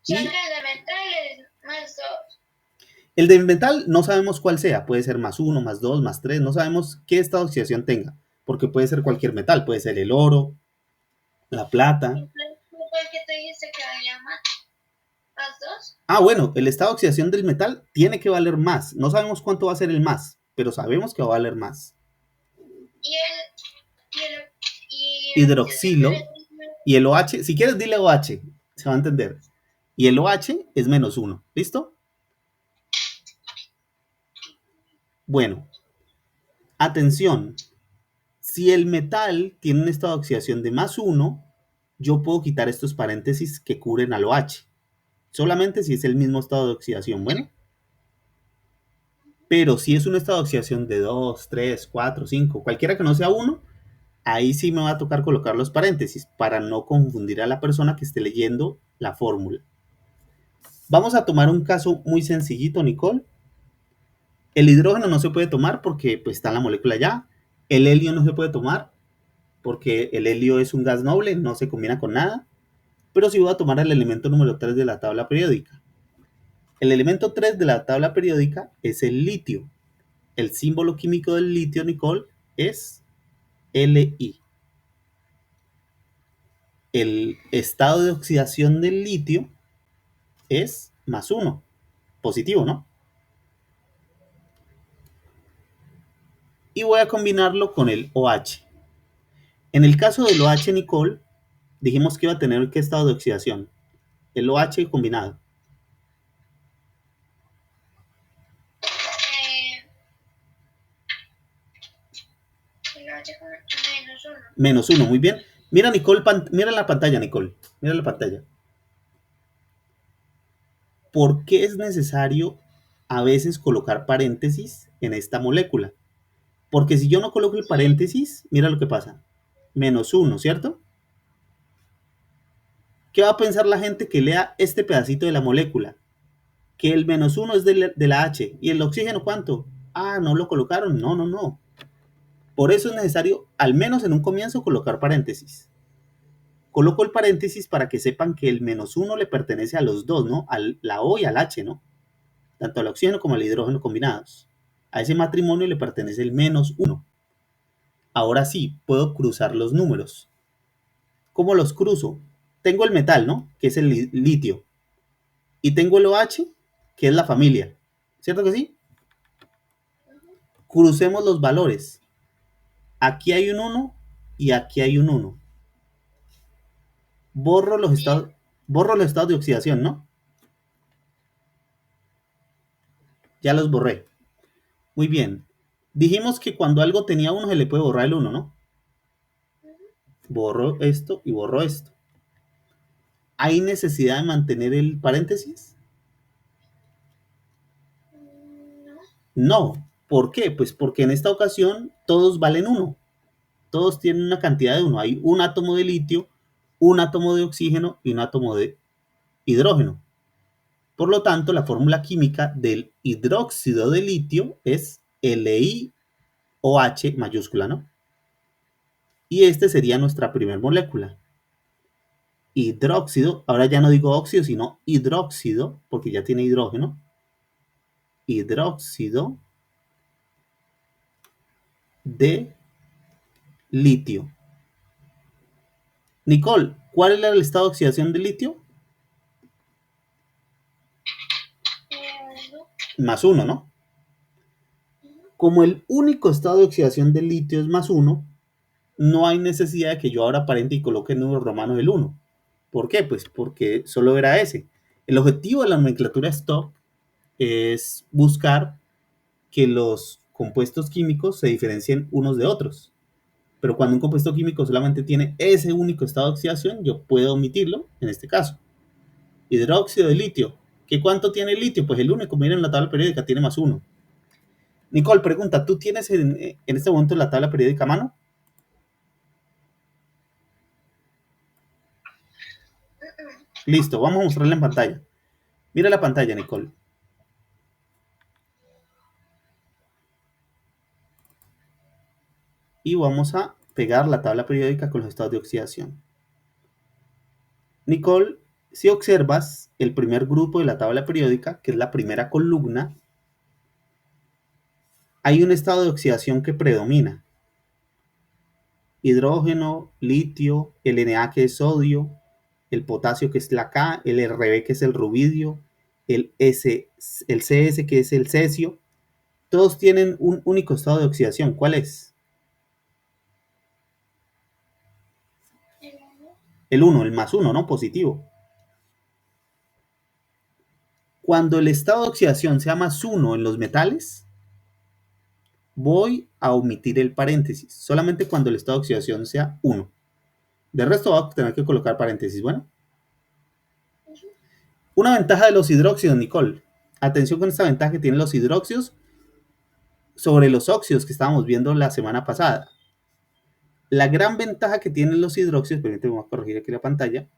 Speaker 2: O sea
Speaker 1: y
Speaker 2: que el de metal es más dos.
Speaker 1: el de metal no sabemos cuál sea, puede ser +1, +2, +3, no sabemos qué estado de oxidación tenga, porque puede ser cualquier metal, puede ser el oro, la plata.
Speaker 2: Entonces, ¿cuál fue el que te dijiste que valía más? ¿Más dos?
Speaker 1: Ah, bueno, el estado de oxidación del metal tiene que valer más, no sabemos cuánto va a ser el más, pero sabemos que va a valer más.
Speaker 2: Y y el, y el oxígeno
Speaker 1: Hidroxilo y el OH, si quieres dile OH, se va a entender. Y el OH es -1, ¿listo? Bueno, atención, si el metal tiene un estado de oxidación de +1, yo puedo quitar estos paréntesis que cubren al OH, solamente si es el mismo estado de oxidación, bueno. Pero si es un estado de oxidación de 2, 3, 4, 5, cualquiera que no sea 1, ahí sí me va a tocar colocar los paréntesis para no confundir a la persona que esté leyendo la fórmula. Vamos a tomar un caso muy sencillito, Nicole. El hidrógeno no se puede tomar porque pues, está en la molécula ya. El helio no se puede tomar porque el helio es un gas noble, no se combina con nada. Pero sí voy a tomar el elemento número 3 de la tabla periódica. El elemento 3 de la tabla periódica es el litio. El símbolo químico del litio, Nicole, es Li. El estado de oxidación del litio es +1, positivo, ¿no? Y voy a combinarlo con el OH. En el caso del OH, Nicole, Dijimos que iba a tener qué estado de oxidación. El OH combinado.
Speaker 2: Eh, el H con -1.
Speaker 1: -1, muy bien. Mira, Nicole, mira la pantalla, Nicole. Mira la pantalla. ¿Por qué es necesario a veces colocar paréntesis en esta molécula? Porque si yo no coloco el
Speaker 2: Sí,
Speaker 1: paréntesis, mira lo que pasa. -1, ¿cierto? ¿Qué va a pensar la gente que lea este pedacito de la molécula? Que el -1 es de la H. ¿Y el oxígeno cuánto? Ah, no lo colocaron. No, no, no. Por eso es necesario, al menos en un comienzo, colocar paréntesis. Coloco el paréntesis para que sepan que el -1 le pertenece a los dos, ¿no? A la O y al H, ¿no? Tanto al oxígeno como al hidrógeno combinados. A ese matrimonio le pertenece el -1. Ahora sí, puedo cruzar los números. ¿Cómo los cruzo? Tengo el metal, ¿no? Que es el litio. Y tengo el OH, que es la familia. ¿Cierto que sí? Crucemos los valores. Aquí hay un 1 y aquí hay un 1. Borro los
Speaker 2: bien.
Speaker 1: estados, borro los estados de oxidación, ¿no? Ya los borré. Muy bien. Dijimos que cuando algo tenía 1 se le puede borrar el 1, ¿no? Borro esto y borro esto. ¿Hay necesidad de mantener el paréntesis?
Speaker 2: No.
Speaker 1: No. ¿Por qué? Pues porque en esta ocasión todos valen 1. Todos tienen una cantidad de 1. Hay un átomo de litio, un átomo de oxígeno y un átomo de hidrógeno. Por lo tanto, la fórmula química del hidróxido de litio es LiOH mayúscula, ¿no? Y este sería nuestra primera molécula. Hidróxido, ahora ya no digo óxido, sino hidróxido, porque ya tiene hidrógeno. Hidróxido de litio. Nicole, ¿cuál era el estado de oxidación del litio?
Speaker 2: No.
Speaker 1: +1, ¿no? Como el único estado de oxidación del litio es +1, no hay necesidad de que yo ahora aparente y coloque en números romanos el 1. ¿Por qué? Pues porque solo era ese. El objetivo de la nomenclatura stop es buscar que los compuestos químicos se diferencien unos de otros. Pero cuando un compuesto químico solamente tiene ese único estado de oxidación, yo puedo omitirlo en este caso. Hidróxido de litio. ¿Qué cuánto tiene el litio? Pues el único, miren la tabla periódica, tiene +1. Nicole, pregunta, ¿tú tienes en este momento la tabla periódica a mano? Listo, vamos a mostrarla en pantalla. Mira la pantalla, Nicole. Y vamos a pegar la tabla periódica con los estados de oxidación. Nicole, si observas el primer grupo de la tabla periódica, que es la primera columna, hay un estado de oxidación que predomina. Hidrógeno, litio, el Na que es sodio, el potasio que es la K, el Rb que es el rubidio, el CS que es el cesio. Todos tienen un único estado de oxidación. ¿Cuál es? El 1, el +1, ¿no? Positivo. Cuando el estado de oxidación sea +1 en los metales, voy a omitir el paréntesis, solamente cuando el estado de oxidación sea 1. De resto voy a tener que colocar paréntesis. Bueno, una ventaja de los hidróxidos, Nicole. Atención con esta ventaja que tienen los hidróxidos sobre los óxidos que estábamos viendo la semana pasada. La gran ventaja que tienen los hidróxidos, permíteme, voy a corregir aquí la pantalla.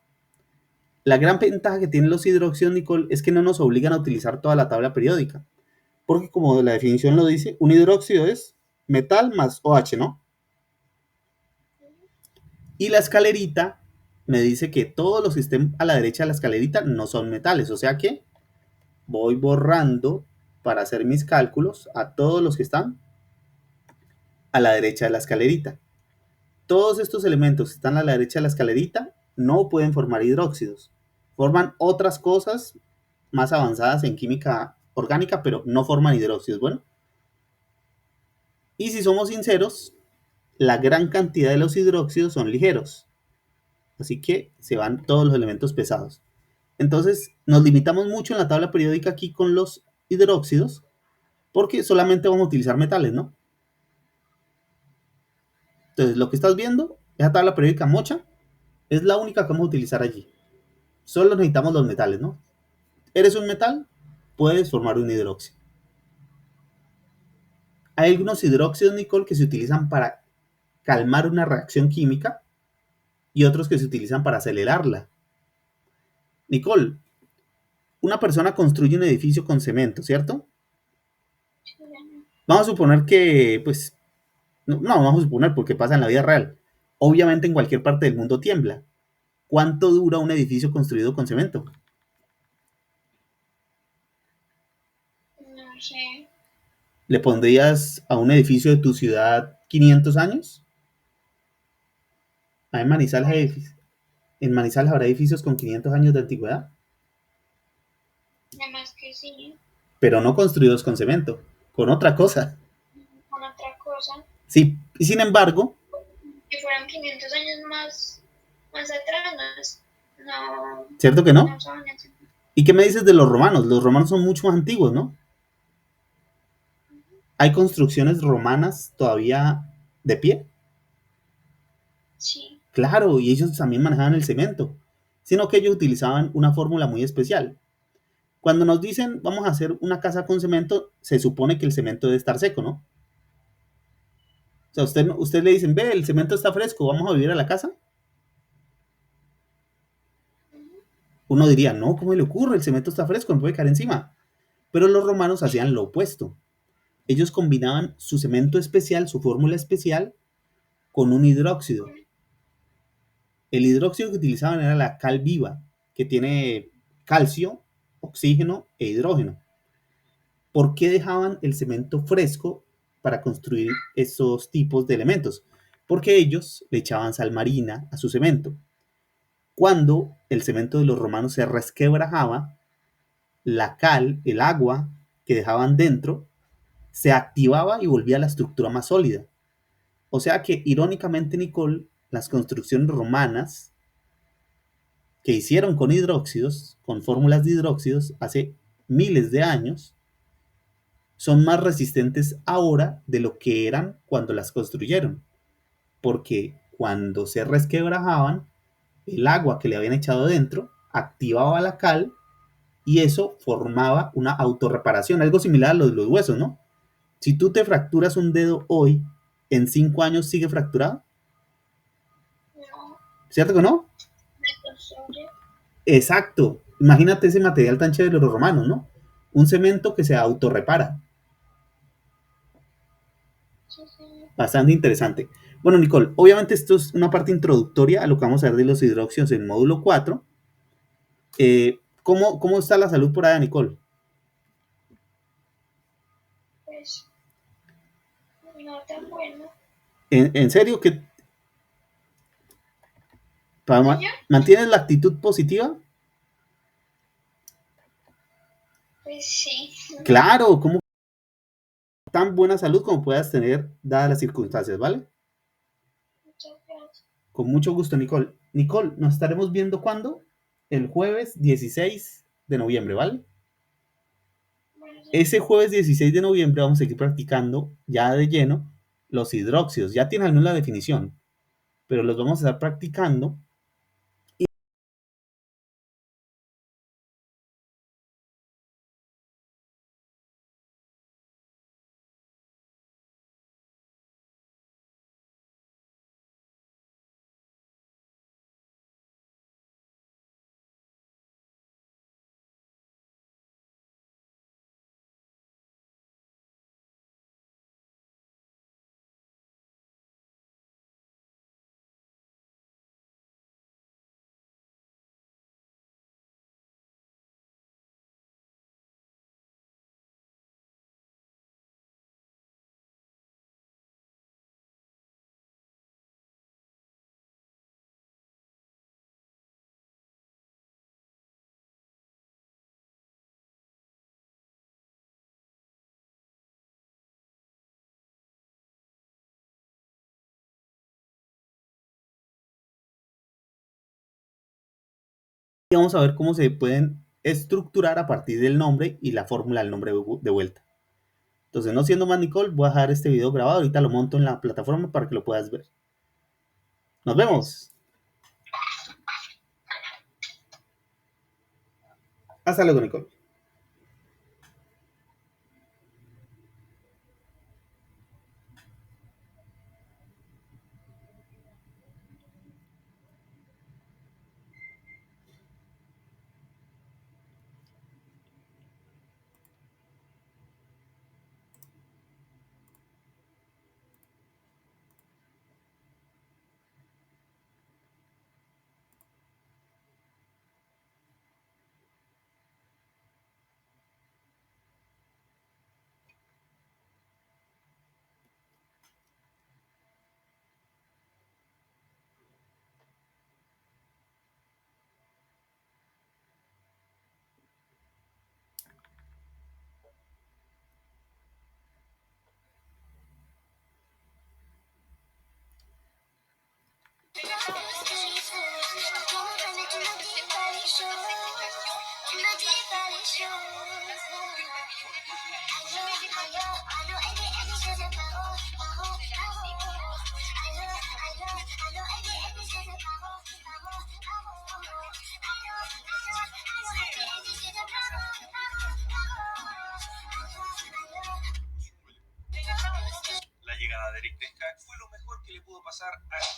Speaker 1: La gran ventaja que tienen los hidróxidos, Nicole, es que no nos obligan a utilizar toda la tabla periódica. Porque como la definición lo dice, un hidróxido es metal más OH, ¿no? Y la escalerita me dice que todos los que estén a la derecha de la escalerita no son metales. O sea que voy borrando para hacer mis cálculos a todos los que están a la derecha de la escalerita. Todos estos elementos que están a la derecha de la escalerita no pueden formar hidróxidos. Forman otras cosas más avanzadas en química orgánica, pero no forman hidróxidos. Bueno, y si somos sinceros, la gran cantidad de los hidróxidos son ligeros. así que se van todos los elementos pesados. Entonces nos limitamos mucho en la tabla periódica aquí con los hidróxidos, porque solamente vamos a utilizar metales, ¿no? Entonces lo que estás viendo, esa tabla periódica mocha, es la única que vamos a utilizar allí. Solo necesitamos los metales, ¿no? Eres un metal, puedes formar un hidróxido. Hay algunos hidróxidos, Nicole, que se utilizan para calmar una reacción química y otros que se utilizan para acelerarla. Nicole, una persona construye un edificio con cemento, ¿cierto? Vamos a suponer que, pues, no vamos a suponer porque pasa en la vida real. Obviamente en cualquier parte del mundo tiembla. ¿Cuánto dura un edificio construido con cemento?
Speaker 2: No sé.
Speaker 1: ¿Le pondrías a un edificio de tu ciudad 500 años? Hay en Manizales,
Speaker 2: Pues,
Speaker 1: en Manizales habrá edificios con 500 años de antigüedad,
Speaker 2: además que sí,
Speaker 1: pero no construidos con cemento, con otra cosa.
Speaker 2: con otra cosa,
Speaker 1: Sí, y sin embargo,
Speaker 2: que fueron 500 años más atrás, no,
Speaker 1: ¿cierto que no?
Speaker 2: no son así.
Speaker 1: ¿Y qué me dices de los romanos? Los romanos son mucho más antiguos, ¿no? ¿Hay construcciones romanas todavía de pie?
Speaker 2: Sí,
Speaker 1: Claro, y ellos también manejaban el cemento, sino que ellos utilizaban una fórmula muy especial. Cuando nos dicen vamos a hacer una casa con cemento, se supone que el cemento debe estar seco, ¿no? O sea, usted le dicen, ve, el cemento está fresco, vamos a vivir a la casa. Uno diría, no, ¿cómo le ocurre? El cemento está fresco, me puede caer encima. Pero los romanos hacían lo opuesto. Ellos combinaban su cemento especial, su fórmula especial, con un hidróxido. El hidróxido que utilizaban era la cal viva, que tiene calcio, oxígeno e hidrógeno. ¿Por qué dejaban el cemento fresco para construir esos tipos de elementos? Porque ellos le echaban sal marina a su cemento. Cuando el cemento de los romanos se resquebrajaba, la cal, el agua que dejaban dentro, se activaba y volvía a la estructura más sólida. O sea que, irónicamente, Nicole, las construcciones romanas que hicieron con hidróxidos, con fórmulas de hidróxidos, hace miles de años, son más resistentes ahora de lo que eran cuando las construyeron. Porque cuando se resquebrajaban, el agua que le habían echado dentro activaba la cal y eso formaba una autorreparación, algo similar a los huesos, ¿no? Si tú te fracturas un dedo hoy, en 5 años sigue fracturado,
Speaker 2: no,
Speaker 1: ¿cierto que no?
Speaker 2: me construye,
Speaker 1: Exacto. Imagínate ese material tan chévere de los romanos, ¿no? Un cemento que se autorrepara.
Speaker 2: sí, sí,
Speaker 1: Bastante interesante. Bueno, Nicole, obviamente esto es una parte introductoria a lo que vamos a ver de los hidróxidos en módulo 4. ¿Cómo está la salud por allá, Nicole?
Speaker 2: pues, no tan bueno.
Speaker 1: ¿En serio que
Speaker 2: ¿Sí yo?
Speaker 1: mantienes la actitud positiva?
Speaker 2: Pues sí,
Speaker 1: Claro, ¿cómo tan buena salud como puedas tener dadas las circunstancias, ¿vale?
Speaker 2: muchas gracias.
Speaker 1: Con mucho gusto, Nicole. Nicole, nos estaremos viendo cuándo? El jueves 16 de noviembre, ¿vale?
Speaker 2: Bueno, sí,
Speaker 1: Ese jueves 16 de noviembre vamos a seguir practicando ya de lleno los hidróxidos. Ya tienen al menos la definición, pero los vamos a estar practicando Y vamos a ver cómo se pueden estructurar a partir del nombre y la fórmula del nombre de vuelta. Entonces, no siendo más, Nicole, voy a dejar este video grabado. Ahorita lo monto en la plataforma para que lo puedas ver. Nos vemos. Hasta luego, Nicole.
Speaker 3: La llegada de Eric Ten Hag fue lo mejor que le pudo pasar a